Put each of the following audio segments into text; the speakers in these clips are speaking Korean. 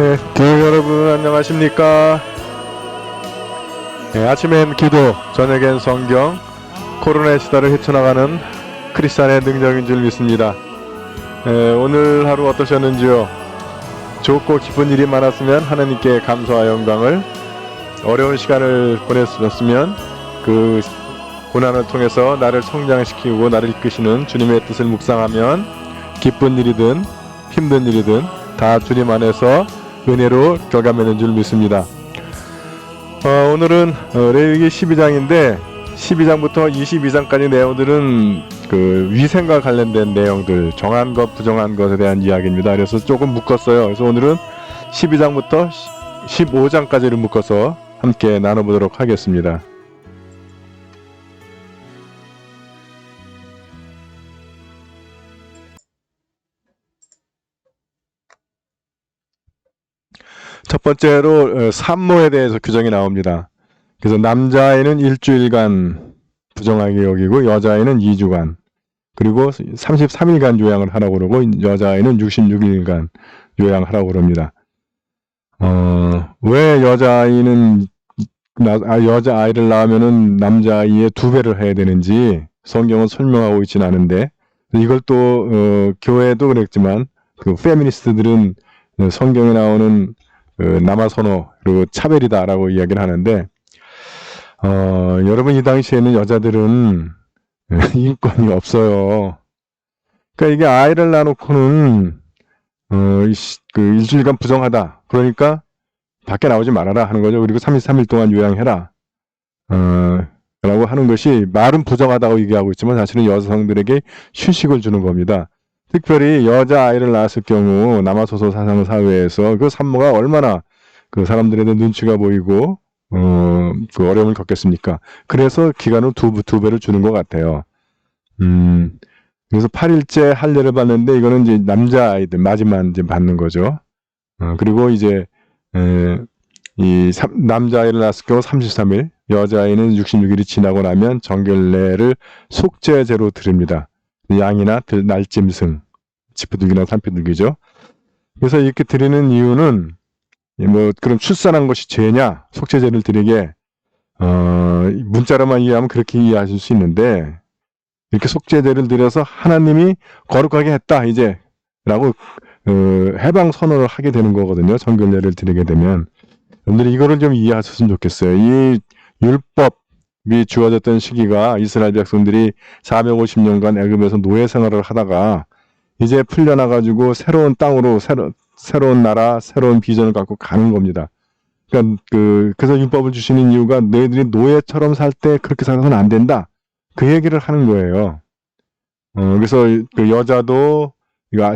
네, 교육 여러분 안녕하십니까? 네, 아침엔 기도, 저녁엔 성경, 코로나의 시대를 헤쳐나가는 크리스찬의 능력인 줄 믿습니다. 네, 오늘 하루 어떠셨는지요? 좋고 기쁜 일이 많았으면 하나님께 감사와 영광을, 어려운 시간을 보냈으면 그 고난을 통해서 나를 성장시키고 나를 이끄시는 주님의 뜻을 묵상하면 기쁜 일이든 힘든 일이든 다 주님 안에서 은혜로 결과맺는 줄 믿습니다. 오늘은 레위기 12장인데 12장부터 22장까지 내용들은 그 위생과 관련된 내용들, 정한 것, 부정한 것에 대한 이야기입니다. 그래서 조금 묶었어요. 그래서 오늘은 12장부터 15장까지를 묶어서 함께 나눠보도록 하겠습니다. 첫 번째로 산모에 대해서 규정이 나옵니다. 그래서 남자아이는 일주일간 부정하게 여기고 여자아이는 2주간, 그리고 33일간 요양을 하라고 그러고 여자아이는 66일간 요양하라고 그럽니다. 왜 여자아이는 여자아이를 낳으면은 남자아이의 2배를 해야 되는지 성경은 설명하고 있지는 않은데, 이걸 또 교회도 그랬지만 그 페미니스트들은 성경에 나오는 남아선호 그리고 차별이다라고 이야기를 하는데, 여러분 이 당시에는 여자들은 인권이 없어요. 그러니까 이게 아이를 낳아놓고는 그 일주일간 부정하다, 그러니까 밖에 나오지 말아라 하는 거죠. 그리고 33일 동안 요양해라 라고 하는 것이, 말은 부정하다고 얘기하고 있지만 사실은 여성들에게 휴식을 주는 겁니다. 특별히 여자아이를 낳았을 경우 남아소서 사상 사회에서 그 산모가 얼마나 그 사람들에게 눈치가 보이고 그 어려움을 겪겠습니까? 그래서 기간을 두 배를 주는 것 같아요. 그래서 8일째 할례를 받는데, 이거는 이제 남자아이들 맞이만 이제 받는 거죠. 그리고 이제 남자아이를 낳았을 경우 33일, 여자아이는 66일이 지나고 나면 정결례를 속죄제로 드립니다. 양이나 날짐승, 지푸들기나 산비둘기죠. 그래서 이렇게 드리는 이유는, 뭐 그럼 출산한 것이 죄냐, 속죄제를 드리게 문자로만 이해하면 그렇게 이해하실 수 있는데, 이렇게 속죄제를 드려서 하나님이 거룩하게 했다 이제 라고 해방 선언을 하게 되는 거거든요. 정결례를 드리게 되면. 여러분들이 이거를 좀 이해하셨으면 좋겠어요. 이 율법이 주어졌던 시기가 이스라엘 백성들이 450년간 애굽에서 노예 생활을 하다가 이제 풀려나가지고 새로운 땅으로 새로운 나라, 새로운 비전을 갖고 가는 겁니다. 그러니까 그래서 율법을 주시는 이유가, 너희들이 노예처럼 살 때 그렇게 살아서는 안 된다, 그 얘기를 하는 거예요. 그래서 그 여자도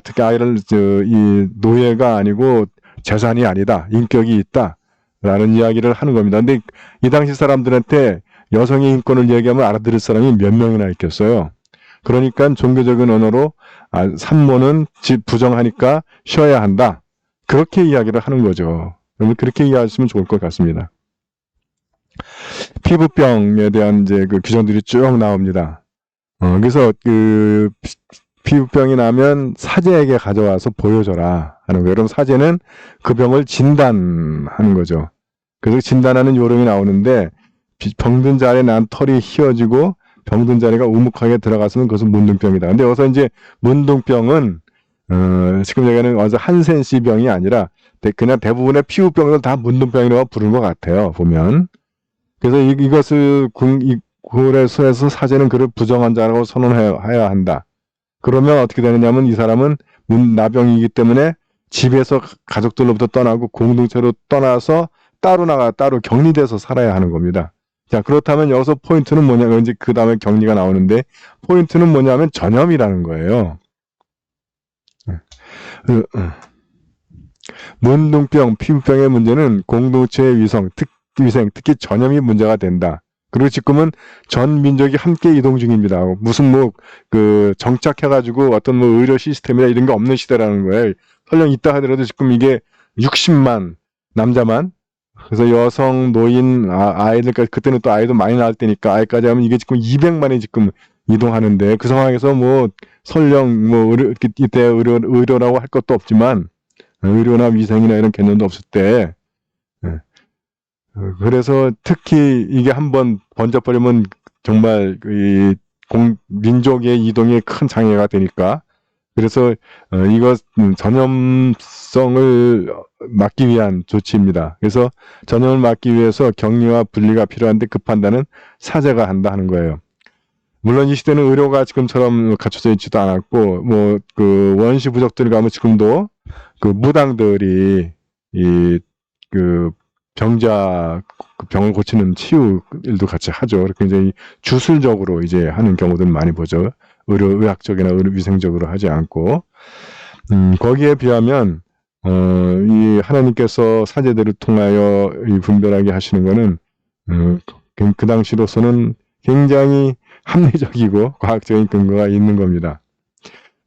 특히 아이를 이 노예가 아니고 재산이 아니다, 인격이 있다 라는 이야기를 하는 겁니다. 근데 이 당시 사람들한테 여성의 인권을 얘기하면 알아들을 사람이 몇 명이나 있겠어요. 그러니까 종교적인 언어로 산모는 부정하니까 쉬어야 한다, 그렇게 이야기를 하는 거죠. 여러분 그렇게 이해하시면 좋을 것 같습니다. 피부병에 대한 이제 그 규정들이 쭉 나옵니다. 그래서 그 피부병이 나면 사제에게 가져와서 보여줘라 하는 거예요. 여러분 사제는 그 병을 진단하는 거죠. 그래서 진단하는 요령이 나오는데, 병든 자리에 난 털이 휘어지고 병든 자리가 우묵하게 들어갔으면 그것은 문둥병이다. 근데 여기서 이제 문둥병은 지금 얘기하는 한센씨 병이 아니라 그냥 대부분의 피부병은 다 문둥병이라고 부르는 것 같아요, 보면. 그래서 이것을 고래소에서 사제는 그를 부정한 자라고 선언해야 한다. 그러면 어떻게 되느냐면, 이 사람은 나병이기 때문에 집에서 가족들로부터 떠나고 공동체로 떠나서 따로 격리돼서 살아야 하는 겁니다. 자, 그렇다면 여기서 포인트는 뭐냐면, 이제 그 다음에 격리가 나오는데, 포인트는 뭐냐면 전염이라는 거예요. 문둥병, 피부병의 문제는 공동체의 위생, 특히 전염이 문제가 된다. 그리고 지금은 전 민족이 함께 이동 중입니다. 무슨 정착해가지고 어떤 의료 시스템이나 이런 게 없는 시대라는 거예요. 설령 있다 하더라도 지금 이게 60만 남자만, 그래서 여성, 노인, 아이들까지, 그때는 또 아이도 많이 낳을 때니까 아이까지 하면 이게 지금 200만이 지금 이동하는데, 그 상황에서 설령 이때 의료라고 할 것도 없지만 의료나 위생이나 이런 개념도 없을 때, 예. 그래서 특히 이게 한번 번져버리면 정말 민족의 이동에 큰 장애가 되니까, 그래서 이것 전염성을 막기 위한 조치입니다. 그래서 전염을 막기 위해서 격리와 분리가 필요한데 그 판단은 사제가 한다 하는 거예요. 물론 이 시대는 의료가 지금처럼 갖춰져 있지도 않았고, 뭐 그 원시 부족들 가면 지금도 그 무당들이 그 병자 그 병을 고치는 치유 일도 같이 하죠. 그렇게 이제 주술적으로 이제 하는 경우들 많이 보죠. 의학적이나 위생적으로 하지 않고, 거기에 비하면 이 하나님께서 사제들을 통하여 이 분별하게 하시는 거는 그 당시로서는 굉장히 합리적이고 과학적인 근거가 있는 겁니다.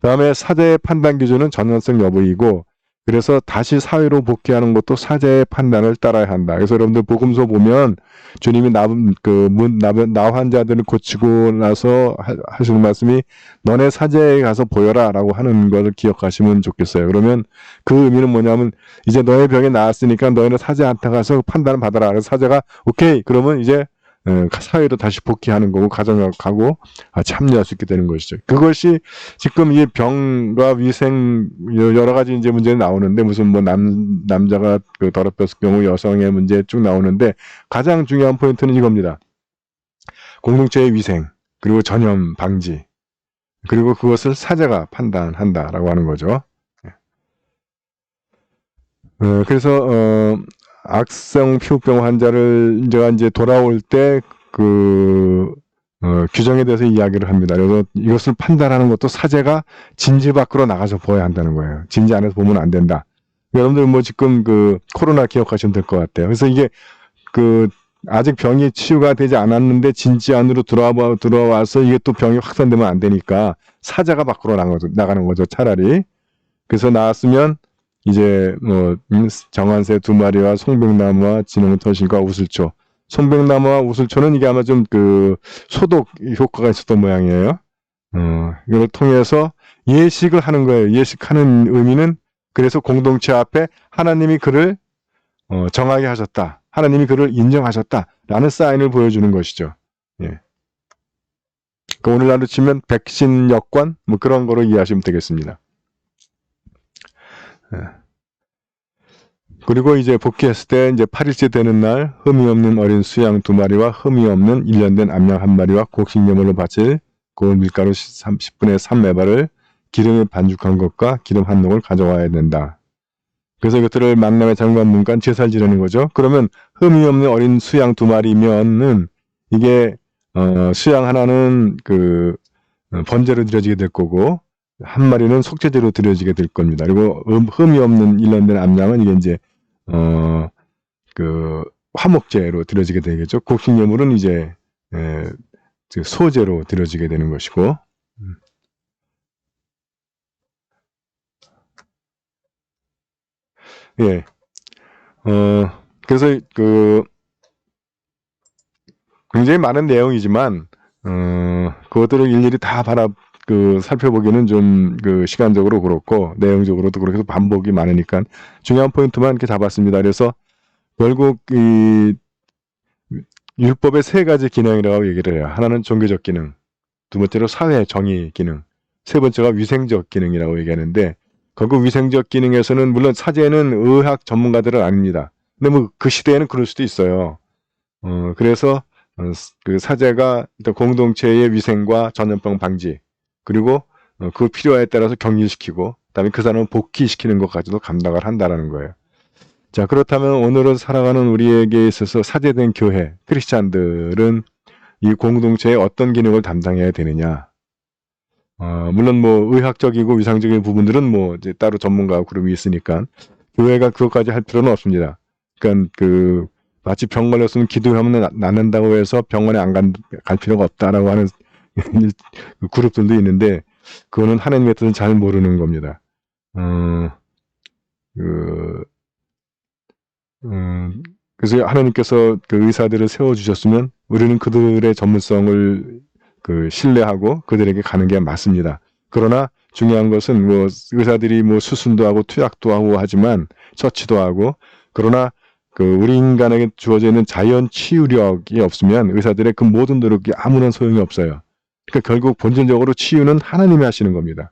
다음에 사제의 판단 기준은 전환성 여부이고, 그래서 다시 사회로 복귀하는 것도 사제의 판단을 따라야 한다. 그래서 여러분들 복음서 보면 주님이 나 환자들을 고치고 나서 하시는 말씀이 너네 사제에 가서 보여라 라고 하는 것을 기억하시면 좋겠어요. 그러면 그 의미는 뭐냐면 이제 너의 병이 나았으니까 너희는 사제한테 가서 판단을 받아라. 그래서 사제가 오케이 그러면 이제 사회로 다시 복귀하는 거고 가정에 가고 참여할 수 있게 되는 것이죠. 그것이 지금 이 병과 위생 여러 가지 이제 문제가 나오는데 무슨 뭐 남자가 그 더럽혔을 경우 여성의 문제 쭉 나오는데 가장 중요한 포인트는 이겁니다. 공동체의 위생 그리고 전염 방지 그리고 그것을 사제가 판단한다라고 하는 거죠. 그래서 악성 피부병 환자를 이제 돌아올 때 규정에 대해서 이야기를 합니다. 그래서 이것을 판단하는 것도 사제가 진지 밖으로 나가서 보아야 한다는 거예요. 진지 안에서 보면 안 된다. 여러분들 뭐 지금 코로나 기억하시면 될 것 같아요. 그래서 이게 아직 병이 치유가 되지 않았는데 진지 안으로 들어와서 이게 또 병이 확산되면 안 되니까 사제가 밖으로 나가는 거죠. 차라리. 그래서 나왔으면 이제 정한새 2마리와 송백나무와 진홍터신과 우슬초. 송백나무와 우슬초는 이게 아마 좀 소독 효과가 있었던 모양이에요. 이걸 통해서 예식을 하는 거예요. 예식하는 의미는 그래서 공동체 앞에 하나님이 그를 정하게 하셨다. 하나님이 그를 인정하셨다라는 사인을 보여주는 것이죠. 예. 오늘날로 치면 백신 여권 뭐 그런 거로 이해하시면 되겠습니다. 그리고 이제 복귀했을 때 이제 8일째 되는 날 흠이 없는 어린 수양 2마리와 흠이 없는 1년 된 암양 1마리와 곡식예물로 바칠 고운 밀가루 10분의 3 매발을 기름에 반죽한 것과 기름 한 농을 가져와야 된다. 그래서 이것들을 만남의 장관 문간 제사를 지내는 거죠. 그러면 흠이 없는 어린 수양 2마리면은 이게 수양 하나는 번제로 드려지게 될 거고 1마리는 속죄제로 드려지게 될 겁니다. 그리고 흠이 없는 1년 된 암양은 이게 이제 화목제로 드려지게 되겠죠. 곡식예물은 이제 소제로 드려지게 되는 것이고, 예, 그래서 굉장히 많은 내용이지만 그것들을 일일이 다 살펴보기는 좀 시간적으로 그렇고 내용적으로도 그렇게 반복이 많으니까 중요한 포인트만 이렇게 잡았습니다. 그래서 결국 이 율법의 3가지 기능이라고 얘기를 해요. 하나는 종교적 기능, 두 번째로 사회 정의 기능, 세 번째가 위생적 기능이라고 얘기하는데 결국 위생적 기능에서는 물론 사제는 의학 전문가들은 아닙니다. 근데 뭐 그 시대에는 그럴 수도 있어요. 그래서 사제가 일단 공동체의 위생과 전염병 방지 그리고 그 필요에 따라서 격리시키고 그다음에 그 사람을 복귀시키는 것까지도 감당을 한다라는 거예요. 자, 그렇다면 오늘은 살아가는 우리에게 있어서 사제된 교회, 크리스찬들은 이 공동체의 어떤 기능을 담당해야 되느냐? 물론 뭐 의학적이고 위상적인 부분들은 뭐 이제 따로 전문가 그룹이 있으니까 교회가 그것까지 할 필요는 없습니다. 그러니까 마치 병 걸렸으면 기도하면 낫는다고 해서 병원에 갈 필요가 없다라고 하는 그룹들도 있는데 그거는 하나님의 뜻을 잘 모르는 겁니다. 그래서 하나님께서 의사들을 세워주셨으면 우리는 그들의 전문성을 신뢰하고 그들에게 가는 게 맞습니다. 그러나 중요한 것은 뭐 의사들이 뭐 수술도 하고 투약도 하고 하지만 처치도 하고 그러나 그 우리 인간에게 주어져 있는 자연 치유력이 없으면 의사들의 그 모든 노력이 아무런 소용이 없어요. 그러니까 결국 본질적으로 치유는 하나님이 하시는 겁니다.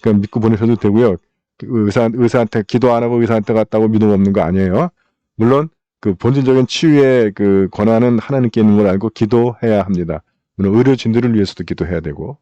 그러니까 믿고 보내셔도 되고요. 의사한테 기도 안 하고 의사한테 갔다고 믿음 없는 거 아니에요. 물론 그 본질적인 치유의 그 권한은 하나님께 있는 걸 알고 기도해야 합니다. 물론 의료진들을 위해서도 기도해야 되고.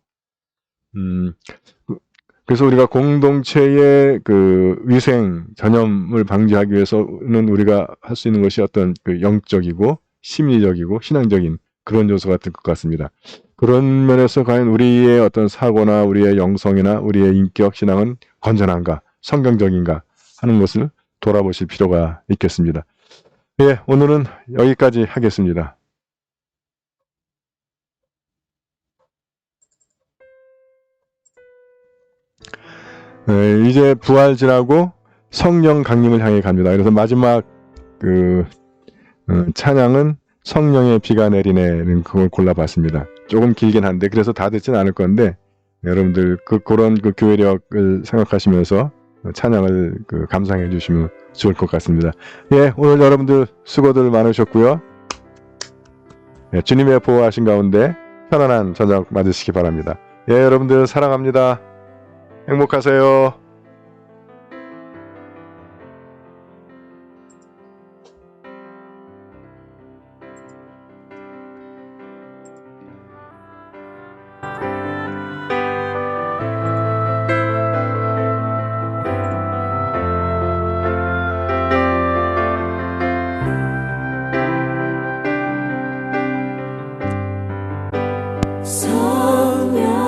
그래서 우리가 공동체의 그 위생 전염을 방지하기 위해서는 우리가 할 수 있는 것이 어떤 그 영적이고 심리적이고 신앙적인 그런 요소가 될 것 같습니다. 그런 면에서 과연 우리의 어떤 사고나 우리의 영성이나 우리의 인격 신앙은 건전한가, 성경적인가 하는 것을 돌아보실 필요가 있겠습니다. 예, 오늘은 여기까지 하겠습니다. 이제 부활절하고 성령 강림을 향해 갑니다. 그래서 마지막 그 찬양은 성령의 비가 내리네는 그걸 골라봤습니다. 조금 길긴 한데 그래서 다 듣지는 않을 건데 여러분들 그런 그 교회력을 생각하시면서 찬양을 감상해 주시면 좋을 것 같습니다. 예, 오늘 여러분들 수고들 많으셨고요. 예, 주님의 보호하신 가운데 편안한 저녁 맞으시기 바랍니다. 예, 여러분들 사랑합니다. 행복하세요. 성령의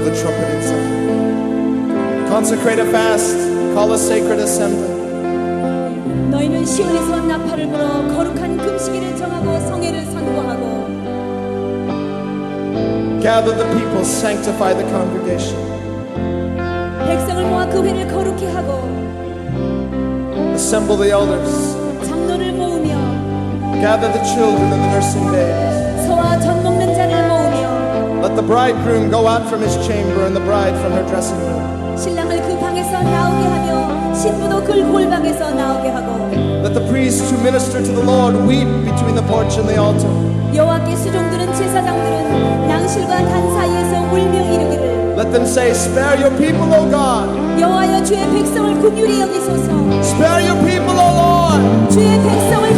the trumpet inside. Consecrate a fast, call a sacred assembly. 너희는 시온에서 나팔을 불어 거룩한 금식일을 정하고 성회를 선고하고 Gather the people, sanctify the congregation. 백성을 모아 그 회를 거룩히 하고 Assemble the elders. 장로를 모으며 Gather the children and the nursing babes. 소와 젖 먹는 자를 모으며 Let the bridegroom go out from his chamber and the bride from her dressing room. 신랑을 그 방에서 나오게 하며 신부도 그 골방에서 나오게 하고 Let the priests who minister to the Lord weep between the porch and the altar. 여호와께 수종드는 제사장들은 낭실과 단 사이에서 울며 이르기를 Let them say, Spare your people, O God. 여호와여 주의 백성을 긍휼히 여기소서 Spare your people, O Lord. 주의 백성을